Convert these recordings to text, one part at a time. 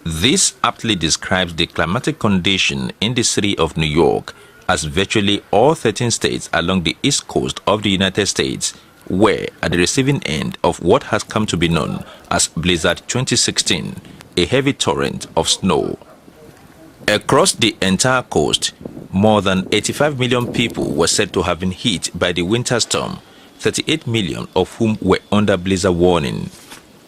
This aptly describes the climatic condition in the city of New York, as virtually all 13 states along the east coast of the United States were at the receiving end of what has come to be known as Blizzard 2016, a heavy torrent of snow. Across the entire coast, more than 85 million people were said to have been hit by the winter storm, 38 million of whom were under blizzard warning.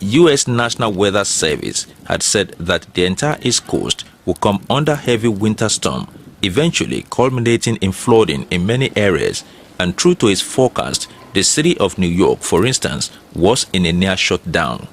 U.S. National Weather Service had said that the entire East Coast would come under heavy winter storm, eventually culminating in flooding in many areas, and true to its forecast, the city of New York, for instance, was in a near shutdown.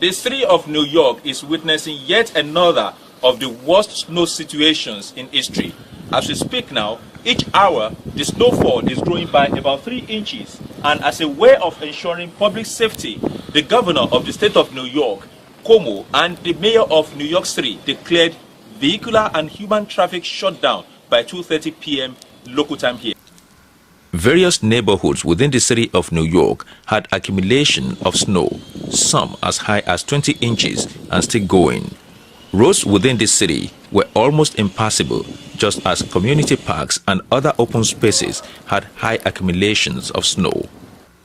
The city of New York is witnessing yet another of the worst snow situations in history. As we speak now, each hour, the snowfall is growing by about 3 inches. And as a way of ensuring public safety, the governor of the state of New York, Cuomo, and the mayor of New York City declared vehicular and human traffic shutdown by 2:30 p.m. local time here. Various neighborhoods within the city of New York had accumulation of snow, some as high as 20 inches and still going. Roads within the city were almost impassable, just as community parks and other open spaces had high accumulations of snow.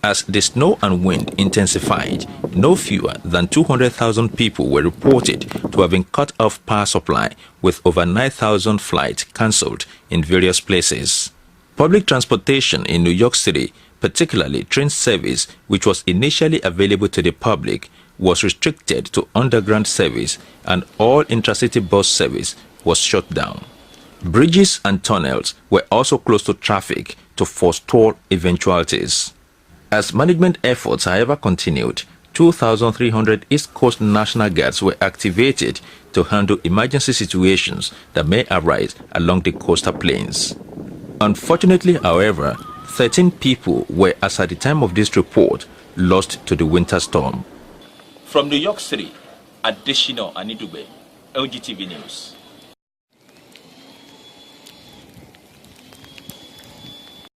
As the snow and wind intensified, no fewer than 200,000 people were reported to have been cut off power supply, with over 9,000 flights cancelled in various places. Public transportation in New York City, particularly train service, which was initially available to the public, was restricted to underground service, and all intracity bus service was shut down. Bridges and tunnels were also closed to traffic to forestall eventualities. As management efforts, however, continued, 2,300 East Coast National Guards were activated to handle emergency situations that may arise along the coastal plains. Unfortunately, however, 13 people were, as at the time of this report, lost to the winter storm. From New York City, Adeshino Anidube, Ogtv News.